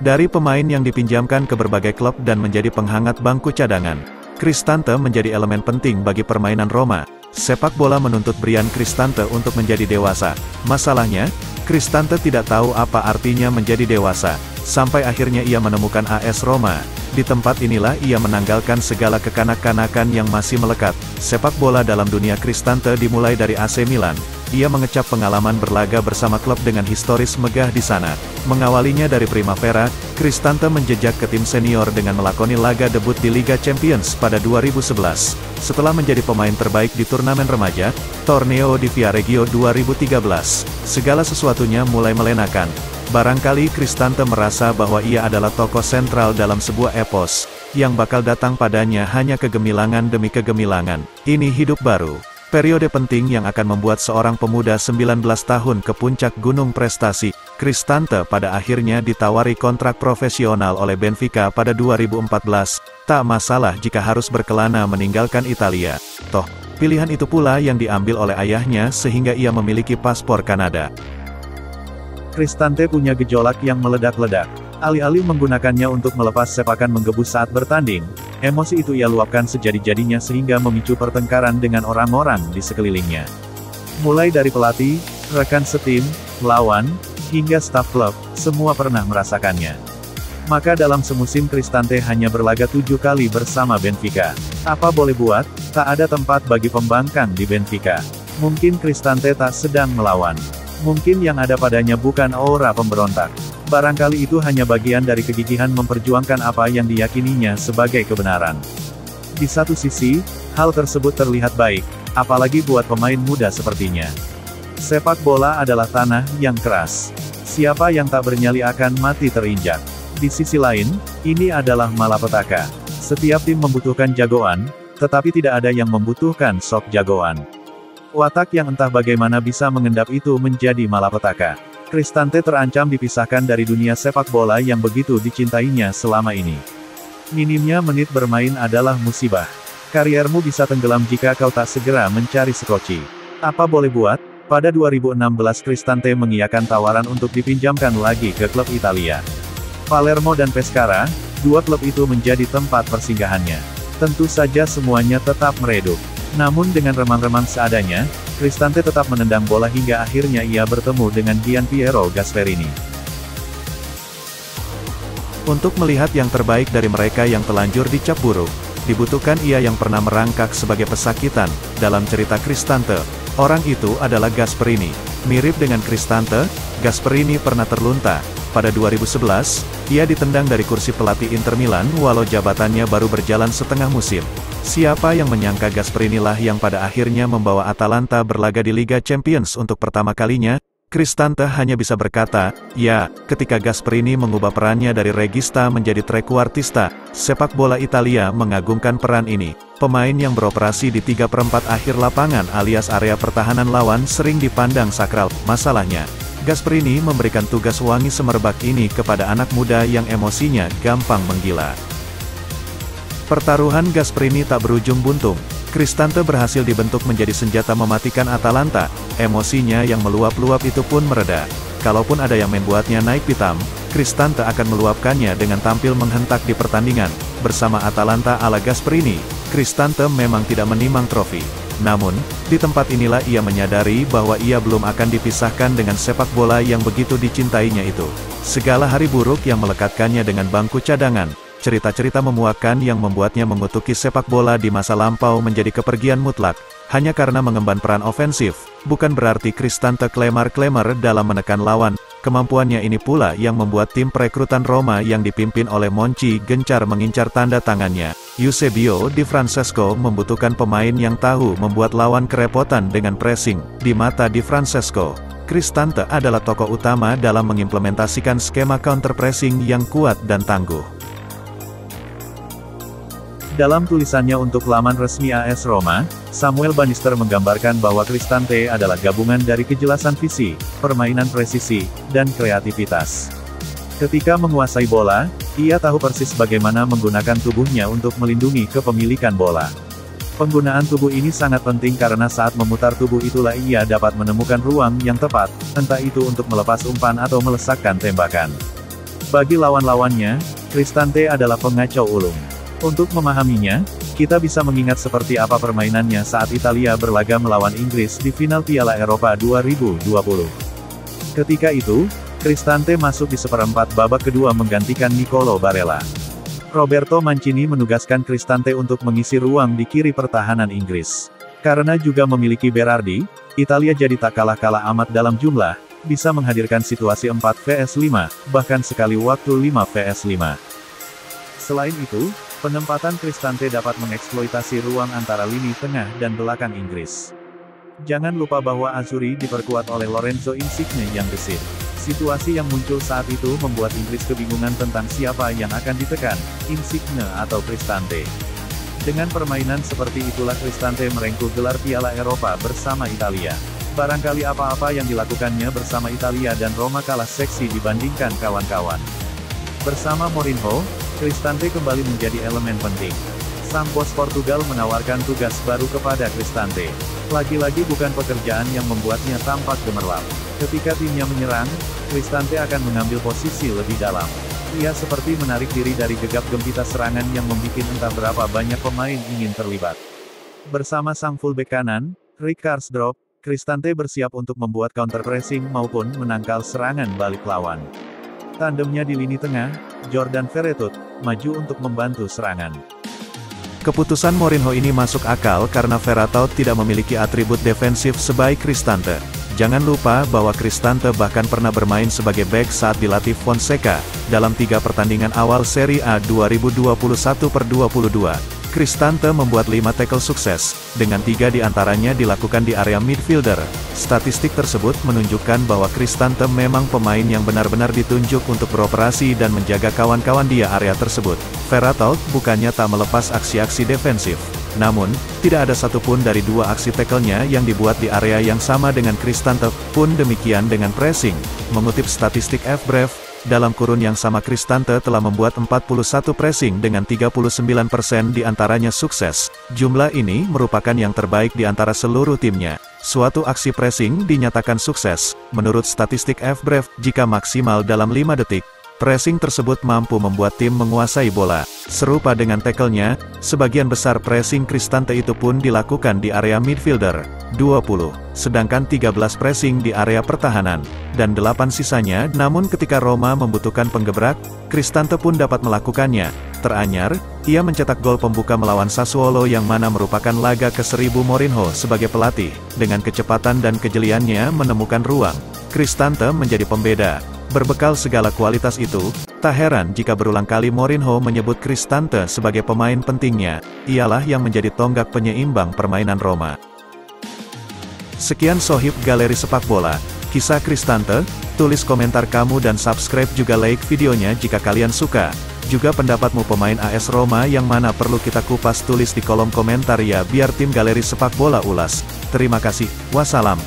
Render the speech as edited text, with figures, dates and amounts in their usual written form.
Dari pemain yang dipinjamkan ke berbagai klub dan menjadi penghangat bangku cadangan, Cristante menjadi elemen penting bagi permainan Roma. Sepak bola menuntut Bryan Cristante untuk menjadi dewasa. Masalahnya, Cristante tidak tahu apa artinya menjadi dewasa, sampai akhirnya ia menemukan AS Roma. Di tempat inilah ia menanggalkan segala kekanak-kanakan yang masih melekat. Sepak bola dalam dunia Cristante dimulai dari AC Milan. Ia mengecap pengalaman berlaga bersama klub dengan historis megah di sana. Mengawalinya dari Primavera, Cristante menjejak ke tim senior dengan melakoni laga debut di Liga Champions pada 2011. Setelah menjadi pemain terbaik di turnamen remaja, Torneo di Viareggio 2013, segala sesuatunya mulai melenakan. Barangkali Cristante merasa bahwa ia adalah tokoh sentral dalam sebuah epos, yang bakal datang padanya hanya kegemilangan demi kegemilangan. Ini hidup baru. Periode penting yang akan membuat seorang pemuda 19 tahun ke puncak gunung prestasi. Cristante pada akhirnya ditawari kontrak profesional oleh Benfica pada 2014. Tak masalah jika harus berkelana meninggalkan Italia. Toh, pilihan itu pula yang diambil oleh ayahnya sehingga ia memiliki paspor Kanada. Cristante punya gejolak yang meledak-ledak. Alih-alih menggunakannya untuk melepas sepakan menggebu saat bertanding, emosi itu ia luapkan sejadi-jadinya sehingga memicu pertengkaran dengan orang-orang di sekelilingnya. Mulai dari pelatih, rekan setim, lawan, hingga staf klub, semua pernah merasakannya. Maka dalam semusim Cristante hanya berlaga 7 kali bersama Benfica. Apa boleh buat, tak ada tempat bagi pembangkang di Benfica. Mungkin Cristante tak sedang melawan. Mungkin yang ada padanya bukan aura pemberontak. Barangkali itu hanya bagian dari kegigihan memperjuangkan apa yang diyakininya sebagai kebenaran. Di satu sisi, hal tersebut terlihat baik, apalagi buat pemain muda sepertinya. Sepak bola adalah tanah yang keras. Siapa yang tak bernyali akan mati terinjak. Di sisi lain, ini adalah malapetaka. Setiap tim membutuhkan jagoan, tetapi tidak ada yang membutuhkan sok jagoan. Watak yang entah bagaimana bisa mengendap itu menjadi malapetaka. Cristante terancam dipisahkan dari dunia sepak bola yang begitu dicintainya selama ini. Minimnya menit bermain adalah musibah. Kariermu bisa tenggelam jika kau tak segera mencari skoci. Apa boleh buat, pada 2016 Cristante mengiyakan tawaran untuk dipinjamkan lagi ke klub Italia. Palermo dan Pescara, dua klub itu menjadi tempat persinggahannya. Tentu saja semuanya tetap meredup. Namun dengan remang-remang seadanya, Cristante tetap menendang bola hingga akhirnya ia bertemu dengan Gianpiero Gasperini. Untuk melihat yang terbaik dari mereka yang telanjur dicap buruk, dibutuhkan ia yang pernah merangkak sebagai pesakitan. Dalam cerita Cristante, orang itu adalah Gasperini. Mirip dengan Cristante, Gasperini pernah terlunta. Pada 2011, ia ditendang dari kursi pelatih Inter Milan walau jabatannya baru berjalan setengah musim. Siapa yang menyangka Gasperini lah yang pada akhirnya membawa Atalanta berlaga di Liga Champions untuk pertama kalinya? Cristante hanya bisa berkata, ya, ketika Gasperini mengubah perannya dari regista menjadi trequartista, sepak bola Italia mengagungkan peran ini. Pemain yang beroperasi di 3/4 akhir lapangan alias area pertahanan lawan sering dipandang sakral. Masalahnya, Gasperini memberikan tugas wangi semerbak ini kepada anak muda yang emosinya gampang menggila. Pertaruhan Gasperini tak berujung buntung. Cristante berhasil dibentuk menjadi senjata mematikan Atalanta. Emosinya yang meluap-luap itu pun mereda. Kalaupun ada yang membuatnya naik pitam, Cristante akan meluapkannya dengan tampil menghentak di pertandingan. Bersama Atalanta ala Gasperini, Cristante memang tidak menimang trofi. Namun, di tempat inilah ia menyadari bahwa ia belum akan dipisahkan dengan sepak bola yang begitu dicintainya itu. Segala hari buruk yang melekatkannya dengan bangku cadangan, cerita-cerita memuakkan yang membuatnya mengutuki sepak bola di masa lampau menjadi kepergian mutlak, hanya karena mengemban peran ofensif. Bukan berarti Cristante klemar-klemar dalam menekan lawan. Kemampuannya ini pula yang membuat tim perekrutan Roma yang dipimpin oleh Monchi gencar mengincar tanda tangannya. Eusebio Di Francesco membutuhkan pemain yang tahu membuat lawan kerepotan dengan pressing. Di mata Di Francesco, Cristante adalah tokoh utama dalam mengimplementasikan skema counter-pressing yang kuat dan tangguh. Dalam tulisannya untuk laman resmi AS Roma, Samuel Bannister menggambarkan bahwa Cristante adalah gabungan dari kejelasan visi, permainan presisi, dan kreativitas. Ketika menguasai bola, ia tahu persis bagaimana menggunakan tubuhnya untuk melindungi kepemilikan bola. Penggunaan tubuh ini sangat penting karena saat memutar tubuh itulah ia dapat menemukan ruang yang tepat, entah itu untuk melepas umpan atau melesakkan tembakan. Bagi lawan-lawannya, Cristante adalah pengacau ulung. Untuk memahaminya, kita bisa mengingat seperti apa permainannya saat Italia berlaga melawan Inggris di final Piala Eropa 2020. Ketika itu, Cristante masuk di seperempat babak kedua menggantikan Nicolo Barella. Roberto Mancini menugaskan Cristante untuk mengisi ruang di kiri pertahanan Inggris. Karena juga memiliki Berardi, Italia jadi tak kalah-kalah amat dalam jumlah, bisa menghadirkan situasi 4 vs 5, bahkan sekali waktu 5 vs 5. Selain itu, penempatan Cristante dapat mengeksploitasi ruang antara lini tengah dan belakang Inggris. Jangan lupa bahwa Azzurri diperkuat oleh Lorenzo Insigne yang gesit. Situasi yang muncul saat itu membuat Inggris kebingungan tentang siapa yang akan ditekan, Insigne atau Cristante. Dengan permainan seperti itulah Cristante merengkuh gelar Piala Eropa bersama Italia. Barangkali apa-apa yang dilakukannya bersama Italia dan Roma kalah seksi dibandingkan kawan-kawan. Bersama Mourinho, Cristante kembali menjadi elemen penting. Sang bos Portugal menawarkan tugas baru kepada Cristante. Lagi-lagi bukan pekerjaan yang membuatnya tampak gemerlap. Ketika timnya menyerang, Cristante akan mengambil posisi lebih dalam. Ia seperti menarik diri dari gegap gempita serangan yang membuat entah berapa banyak pemain ingin terlibat. Bersama sang fullback kanan, Rick Karsdorp, Cristante bersiap untuk membuat counter pressing maupun menangkal serangan balik lawan. Tandemnya di lini tengah, Jordan Veretout, maju untuk membantu serangan. Keputusan Mourinho ini masuk akal karena Veretout tidak memiliki atribut defensif sebaik Cristante. Jangan lupa bahwa Cristante bahkan pernah bermain sebagai bek saat dilatih Fonseca, dalam 3 pertandingan awal Serie A 2021/22. Cristante membuat 5 tackle sukses, dengan 3 diantaranya dilakukan di area midfielder. Statistik tersebut menunjukkan bahwa Cristante memang pemain yang benar-benar ditunjuk untuk beroperasi dan menjaga kawan-kawan di area tersebut. Veretout bukannya tak melepas aksi-aksi defensif. Namun, tidak ada satupun dari 2 aksi tackle-nya yang dibuat di area yang sama dengan Cristante, pun demikian dengan pressing. Mengutip statistik FBref, dalam kurun yang sama Cristante telah membuat 41 pressing dengan 39% diantaranya sukses. Jumlah ini merupakan yang terbaik di antara seluruh timnya. Suatu aksi pressing dinyatakan sukses, menurut statistik FBref, jika maksimal dalam 5 detik. Pressing tersebut mampu membuat tim menguasai bola. Serupa dengan tackle-nya, sebagian besar pressing Cristante itu pun dilakukan di area midfielder, 20, sedangkan 13 pressing di area pertahanan, dan 8 sisanya. Namun ketika Roma membutuhkan penggebrak, Cristante pun dapat melakukannya. Teranyar, ia mencetak gol pembuka melawan Sassuolo yang mana merupakan laga ke-1000 Mourinho sebagai pelatih. Dengan kecepatan dan kejeliannya menemukan ruang, Cristante menjadi pembeda. Berbekal segala kualitas itu, tak heran jika berulang kali Mourinho menyebut Cristante sebagai pemain pentingnya. Ialah yang menjadi tonggak penyeimbang permainan Roma. Sekian Sohib Galeri Sepak Bola, kisah Cristante. Tulis komentar kamu dan subscribe juga like videonya jika kalian suka. Juga pendapatmu pemain AS Roma yang mana perlu kita kupas, tulis di kolom komentar ya biar tim Galeri Sepak Bola ulas. Terima kasih, wassalam.